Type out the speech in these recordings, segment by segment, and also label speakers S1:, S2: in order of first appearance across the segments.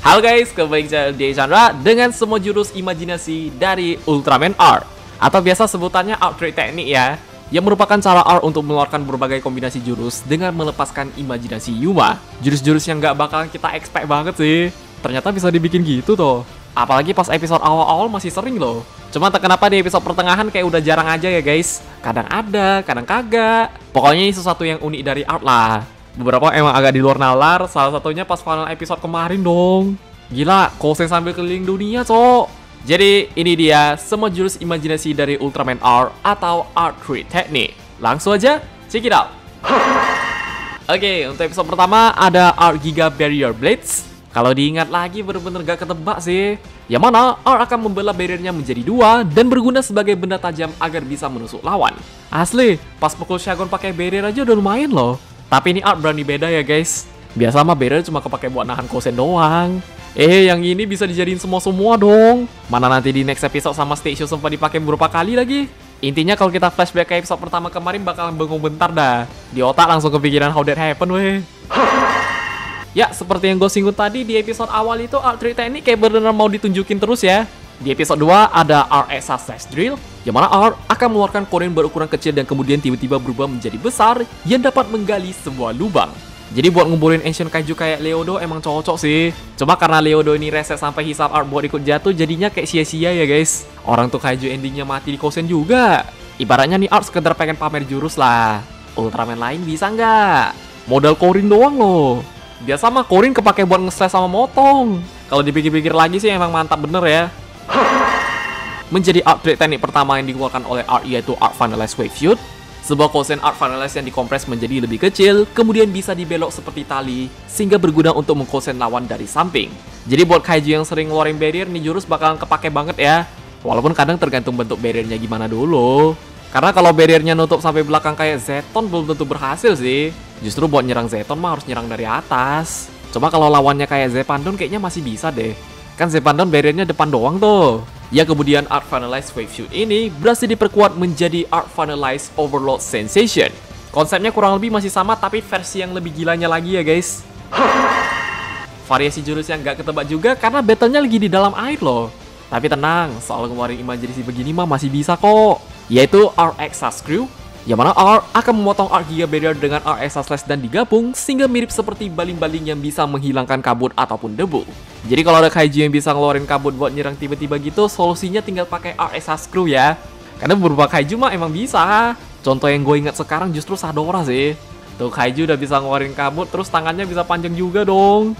S1: Halo guys, kembali di Chandra dengan semua jurus imajinasi dari Ultraman R, atau biasa sebutannya Art Trick Teknik ya, yang merupakan cara R untuk mengeluarkan berbagai kombinasi jurus dengan melepaskan imajinasi Yuma. Jurus-jurus yang gak bakalan kita expect banget sih, ternyata bisa dibikin gitu tuh. Apalagi pas episode awal-awal masih sering loh. Cuma tak kenapa di episode pertengahan kayak udah jarang aja ya guys. Kadang ada, kadang kagak. Pokoknya ini sesuatu yang unik dari Art lah. Beberapa emang agak di luar nalar, salah satunya pas final episode kemarin dong. Gila, Kosen sambil keliling dunia, cok. Jadi, ini dia semua jurus imajinasi dari Ultraman R atau Art Trick Teknik. Langsung aja, check it out. Oke, untuk episode pertama ada Art Giga Barrier Blades. Kalau diingat lagi bener-bener gak ketebak sih. Yang mana Art akan membelah barriernya menjadi dua dan berguna sebagai benda tajam agar bisa menusuk lawan. Asli, pas pukul Shagon pakai barrier aja udah lumayan loh. Tapi ini Art berani beda ya guys. Biasa mah barrier cuma kepake buat nahan Kosen doang. Yang ini bisa dijadiin semua dong. Mana nanti di next episode sama Stage Show sempat dipakai beberapa kali lagi. Intinya kalau kita flashback ke episode pertama kemarin bakalan bengong bentar dah. Di otak langsung kepikiran how that happen weh. Ya, seperti yang gue singgung tadi di episode awal itu Art Trick Teknik kayak bener-bener mau ditunjukin terus ya. Di episode 2 ada Art Exa Slash Drill, yang mana Art akan mengeluarkan koin berukuran kecil dan kemudian tiba-tiba berubah menjadi besar yang dapat menggali sebuah lubang. Jadi buat ngumpulin Ancient Kaiju kayak Leodo emang cocok sih. Cuma karena Leodo ini reset sampai hisap Art buat ikut jatuh, jadinya kayak sia-sia ya guys. Orang tuh Kaiju endingnya mati di Kosen juga. Ibaratnya nih Art sekedar pengen pamer jurus lah. Ultraman lain bisa nggak? Modal korin doang loh. Biasa mah korin kepake buat nge-slash sama motong. Kalau dipikir-pikir lagi sih emang mantap bener ya. Menjadi Art Trick Teknik pertama yang dikeluarkan oleh Art yaitu Art Finalized Wave Shoot. Sebuah Kosen Art Finalized yang dikompres menjadi lebih kecil, kemudian bisa dibelok seperti tali, sehingga berguna untuk mengkosen lawan dari samping. Jadi buat Kaiju yang sering ngeluarin barrier, nih jurus bakalan kepake banget ya. Walaupun kadang tergantung bentuk barriernya gimana dulu. Karena kalau barriernya nutup sampai belakang kayak Zeton belum tentu berhasil sih. Justru buat nyerang Zeton mah harus nyerang dari atas. Coba kalau lawannya kayak Zepandon kayaknya masih bisa deh. Kan Zepandon barriernya depan doang tuh. Ya kemudian Art Finalized Wave Shoot ini berhasil diperkuat menjadi Art Finalized Overload Sensation. Konsepnya kurang lebih masih sama tapi versi yang lebih gilanya lagi ya guys. Variasi jurus yang gak ketebak juga karena battle-nya lagi di dalam air loh. Tapi tenang, soal ngeluarin imajinasi begini mah masih bisa kok. Yaitu Art Exa Screw, yang mana Art akan memotong Art Giga Barrier dengan Art Exa Slash dan digabung sehingga mirip seperti baling-baling yang bisa menghilangkan kabut ataupun debu. Jadi kalau ada Kaiju yang bisa ngeluarin kabut buat nyerang tiba-tiba gitu, solusinya tinggal pakai Art Exa Screw ya. Karena beberapa Kaiju mah emang bisa. Contoh yang gue ingat sekarang justru Sadora sih. Tuh Kaiju udah bisa ngeluarin kabut, terus tangannya bisa panjang juga dong.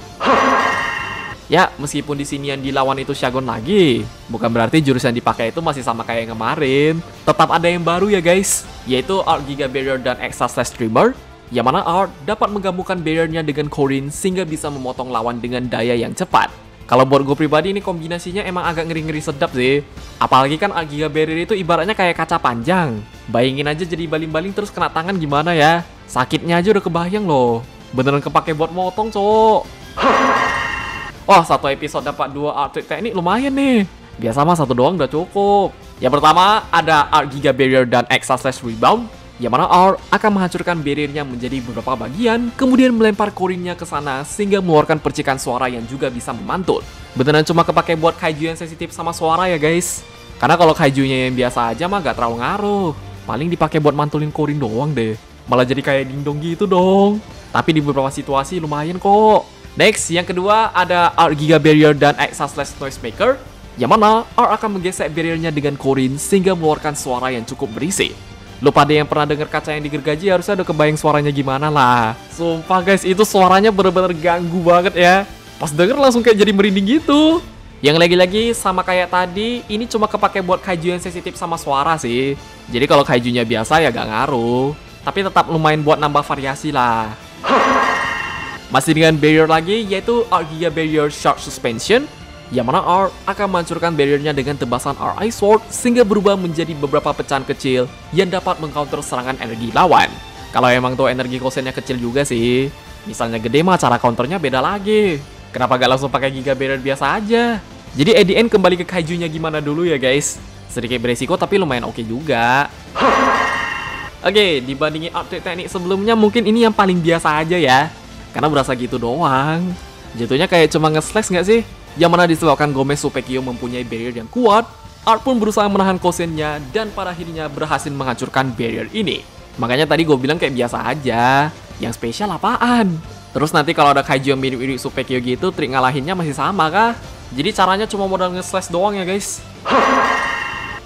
S1: Ya, meskipun di sini yang dilawan itu Shagon lagi, bukan berarti jurus yang dipakai itu masih sama kayak yang kemarin. Tetap ada yang baru ya guys, yaitu Art Giga Barrier dan Exa Slash Streamer, yang mana Art dapat menggabungkan barriernya dengan Korin sehingga bisa memotong lawan dengan daya yang cepat. Kalau buat gue pribadi ini kombinasinya emang agak ngeri-ngeri sedap sih. Apalagi kan Art Giga Barrier itu ibaratnya kayak kaca panjang. Bayangin aja jadi baling-baling terus kena tangan gimana ya. Sakitnya aja udah kebayang loh. Beneran kepake buat motong cowok. Wah, satu episode dapat 2 Art Trick Teknik lumayan nih. Biasa mah satu doang udah cukup. Yang pertama ada Art Giga Barrier dan Exa Slash Rebound, yang mana Art akan menghancurkan barriernya menjadi beberapa bagian, kemudian melempar korinnya ke sana sehingga mengeluarkan percikan suara yang juga bisa memantul. Beneran cuma kepake buat Kaiju yang sensitif sama suara ya guys. Karena kalau Kaijunya yang biasa aja mah gak terlalu ngaruh. Paling dipakai buat mantulin korin doang deh. Malah jadi kayak dingdong gitu dong. Tapi di beberapa situasi lumayan kok. Next, yang kedua ada Art Giga Barrier dan Exa Slash Noisemaker, yang mana Art akan menggesek barriernya dengan korin sehingga mengeluarkan suara yang cukup berisik. Lo pada yang pernah denger kaca yang digergaji harusnya udah kebayang suaranya gimana lah. Sumpah guys, itu suaranya bener-bener ganggu banget ya. Pas denger langsung kayak jadi merinding gitu. Yang lagi-lagi sama kayak tadi, ini cuma kepake buat Kaiju yang sensitif sama suara sih. Jadi kalau Kaijunya biasa ya gak ngaruh. Tapi tetap lumayan buat nambah variasi lah. Masih dengan barrier lagi, yaitu Art Giga Barrier Sharp Suspension, yang mana Art akan menghancurkan barriernya dengan tebasan Art Ice Sword sehingga berubah menjadi beberapa pecahan kecil yang dapat mengcounter serangan energi lawan. Kalau emang tuh energi kosennya kecil juga sih. Misalnya gede mah cara counternya beda lagi. Kenapa gak langsung pakai Giga Barrier biasa aja? Jadi at the end kembali ke Kaijunya gimana dulu ya guys. Sedikit beresiko tapi lumayan oke juga. Oke, dibandingin Art Trick Teknik sebelumnya mungkin ini yang paling biasa aja ya. Karena berasa gitu doang. Jatuhnya kayak cuma nge-slash nggak sih? Yang mana disebabkan Gomez Supekyo mempunyai barrier yang kuat, Art pun berusaha menahan kosennya dan pada akhirnya berhasil menghancurkan barrier ini. Makanya tadi gue bilang kayak biasa aja, yang spesial apaan? Terus nanti kalau ada kaiju yang mirip-mirip Supekyo gitu, trik ngalahinnya masih sama kah? Jadi caranya cuma modal nge-slash doang ya guys.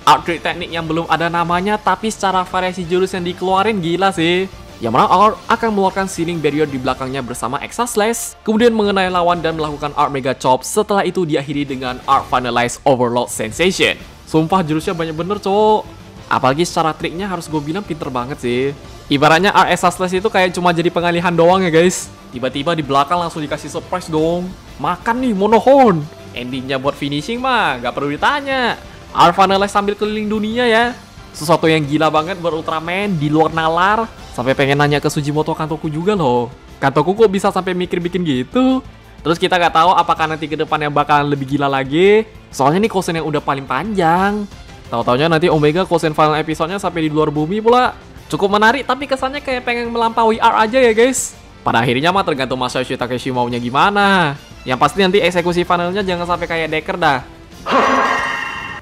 S1: Art trik teknik yang belum ada namanya tapi secara variasi jurus yang dikeluarin gila sih. Yang mana Art akan mengeluarkan ceiling barrier di belakangnya bersama Exa Slash, kemudian mengenai lawan dan melakukan Art Mega Chop, setelah itu diakhiri dengan Art Finalize Overload Sensation. Sumpah jurusnya banyak bener cowok. Apalagi secara triknya harus gue bilang pinter banget sih. Ibaratnya Art Exa Slash itu kayak cuma jadi pengalihan doang ya guys. Tiba-tiba di belakang langsung dikasih surprise dong. Makan nih monohorn. Endingnya buat finishing mah gak perlu ditanya. Art Finalize sambil keliling dunia ya. Sesuatu yang gila banget buat Ultraman di luar nalar. Sampai pengen nanya ke Sujimoto Kantoku juga loh. Kantoku kok bisa sampai mikir bikin gitu? Terus kita nggak tahu apakah nanti ke depannya bakalan lebih gila lagi. Soalnya nih kosen yang udah paling panjang. Tahu-taunya nanti Omega kosen final episode-nya sampai di luar bumi pula. Cukup menarik tapi kesannya kayak pengen melampaui R aja ya guys. Pada akhirnya mah tergantung Masayoshi Takeshi maunya gimana. Yang pasti nanti eksekusi finalnya jangan sampai kayak Decker dah.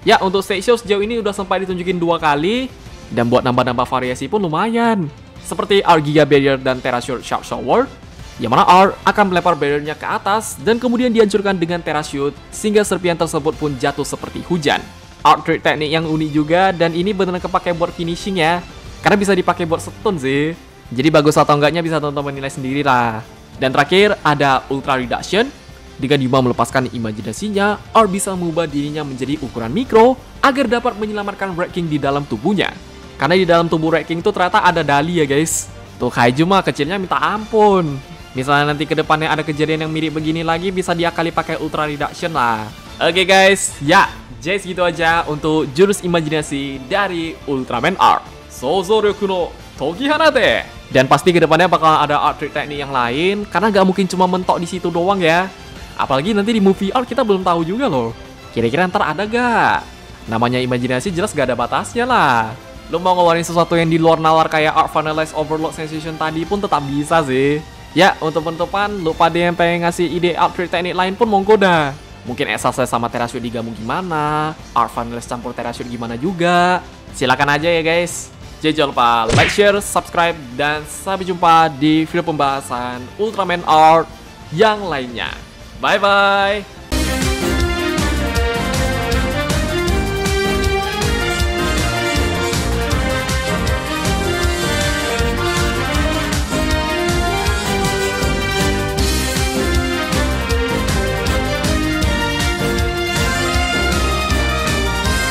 S1: Ya untuk stage show sejauh ini udah sempat ditunjukin 2 kali. Dan buat nambah-nambah variasi pun lumayan. Seperti R Giga Barrier dan Terra Shoot Sharp Shower, yang mana R akan melempar barriernya ke atas dan kemudian dihancurkan dengan Terra Shoot sehingga serpian tersebut pun jatuh seperti hujan. Art trik teknik yang unik juga dan ini benar-benar kepake buat finishing ya, karena bisa dipakai buat stun sih. Jadi bagus atau enggaknya bisa tonton menilai sendiri lah. Dan terakhir ada Ultra Reduction. Dengan Yuma melepaskan imajinasinya, R bisa mengubah dirinya menjadi ukuran mikro agar dapat menyelamatkan Red King di dalam tubuhnya. Karena di dalam tubuh Red King tuh ternyata ada Dali ya guys. Tuh kaiju mah kecilnya minta ampun. Misalnya nanti ke depannya ada kejadian yang mirip begini lagi, bisa diakali pakai Ultra Reduction lah. Oke guys, ya jadi segitu aja untuk jurus imajinasi dari Ultraman R. Souzouryuku no Toki Hanate. Dan pasti ke depannya bakal ada art trick teknik yang lain, karena gak mungkin cuma mentok di situ doang ya. Apalagi nanti di movie art kita belum tahu juga loh. Kira-kira ntar ada gak? Namanya imajinasi jelas gak ada batasnya lah. Lo mau ngeluarin sesuatu yang di luar nalar kayak Art Finalize Overload Sensation tadi pun tetap bisa sih. Ya, untuk penutupan, lo pada yang pengen ngasih ide art trick teknik lain pun monggo dah. Mungkin Exa Slash sama Terra Shoot digabung gimana, Art Finalize campur Terra Shoot gimana juga. Silakan aja ya guys. Jadi jangan lupa like, share, subscribe, dan sampai jumpa di video pembahasan Ultraman Art yang lainnya. Bye-bye!